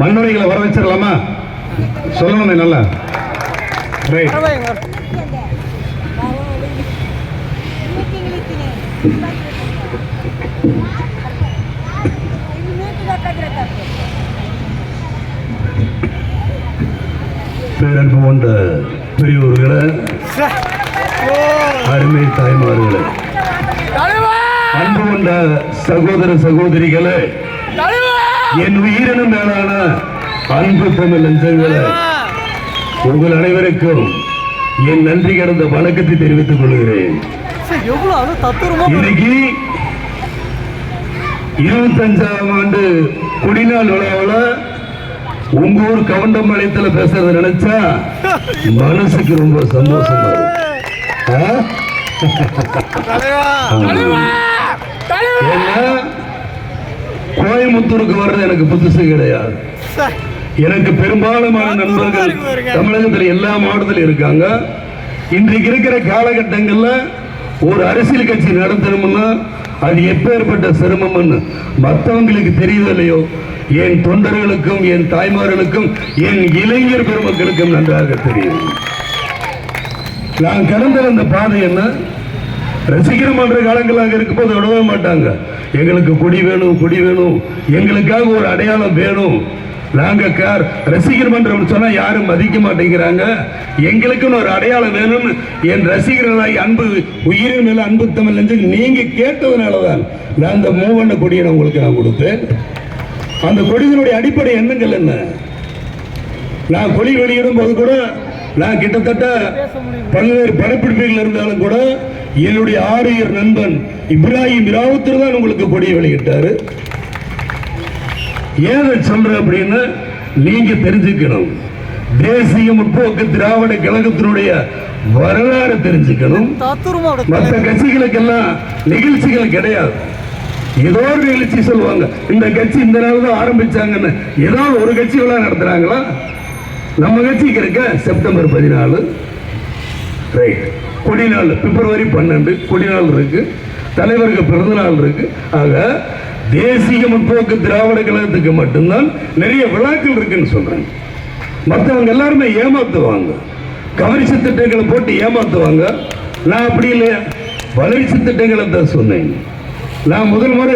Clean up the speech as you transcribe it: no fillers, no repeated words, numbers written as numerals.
மண்ணுரைகளை வர வச்சிடலாமா? சொல்லணுமே நல்லா. ரைட். பேரன்பு கொண்ட பெரியோர்களே, அருமை தாய்மார்களே, அன்பு கொண்ட சகோதர சகோதரிகளே, என் உயிரினும் மேலான அன்பு தமிழ் நெஞ்சங்களே, உங்கள் அனைவருக்கும் என் நன்றி கடந்த வணக்கத்தை தெரிவித்துக் கொள்கிறேன். இன்னைக்கு 25ஆம் ஆண்டு குடிநாள் விழாவில் உங்க ஊர் கவுண்டம்பாளையத்தில் பேசுறத நினைச்சா மனசுக்கு ரொம்ப சந்தோஷமா இருக்கு. கோயம்புத்தூருக்கு வர்றது எனக்கு புதுசு கிடையாது. எனக்கு பெரும்பாலான நண்பர்கள் தமிழகத்தில் எல்லா மாவட்டத்திலும் இருக்காங்க. இன்றைக்கு இருக்கிற காலகட்டங்களில் ஒரு அரசியல் கட்சி நடத்தணும்னா அது எப்பேற்பட்ட சிரமம்னு மற்றவங்களுக்கு தெரியுது இல்லையோ, என் தொண்டர்களுக்கும் என் தாய்மார்களுக்கும் என் இளைஞர் பெருமக்களுக்கும் நன்றாக தெரியும். நான் கடந்த அந்த பாதை என்ன, ரசிகர் மன்ற காலங்களாக இருக்கும்போது விடவே மாட்டாங்க. எங்களுக்கு கொடி வேணும், கொடி வேணும், எங்களுக்காக ஒரு அடையாளம் வேணும். நாங்க ரசிகர் மன்றம் சொன்னா யாரும் மதிக்க மாட்டேங்கிறாங்க, எங்களுக்குன்னு ஒரு அடையாளம் வேணும்னு என் ரசிகர்களாய் அன்பு உயிரின் மேல அன்பு தமிழ் நெஞ்சு நீங்க கேட்டதுனாலதான் நான் அந்த மூவண்ண கொடியை உங்களுக்கு நான் கொடுத்தேன். அந்த கொடிகளுடைய அடிப்படை எண்ணங்கள் என்ன? நான் கொடி வெளியிடும் போது கூட நான் கிட்டத்தட்ட பல்வேறு படப்பிடிப்புகள் இருந்தாலும் கூட என்னுடைய ஆரியர் நண்பன் இப்ராஹிம் ராவுத்தர் தான் உங்களுக்கு கொடியை வெளியிட்டாரு. ஏன் சொல்றேன் அப்படின்னு நீங்க தெரிஞ்சுக்கணும். தேசிய முற்போக்கு திராவிட கழகத்தினுடைய வரலாறு தெரிஞ்சுக்கணும். மற்ற கட்சிகளுக்கெல்லாம் நிகழ்ச்சிகள் கிடையாது. ஏதோ ஒரு நிகழ்ச்சி சொல்லுவாங்க, இந்த கட்சி இந்த நாள் தான் ஆரம்பிச்சாங்கன்னு. ஏதாவது ஒரு கட்சி விழா நடத்துறாங்களா? நம்ம கட்சிக்கு இருக்க செப்டம்பர் 14 ரைட், கொடிநாள் பிப்ரவரி 12 கொடிநாள் இருக்கு, தலைவருக்கு பிறந்தநாள் இருக்கு. ஆக தேசிய முற்போக்கு திராவிட கழகத்துக்கு மட்டும்தான் நிறைய விழாக்கள் இருக்குன்னு சொல்றேன். மற்றவங்க எல்லாருமே ஏமாத்துவாங்க, கவரிசு திட்டங்களை போட்டு ஏமாத்துவாங்க. நான் அப்படி இல்லையா, வளர்ச்சி திட்டங்களை தான் சொன்னேன். நான் முதல் முறை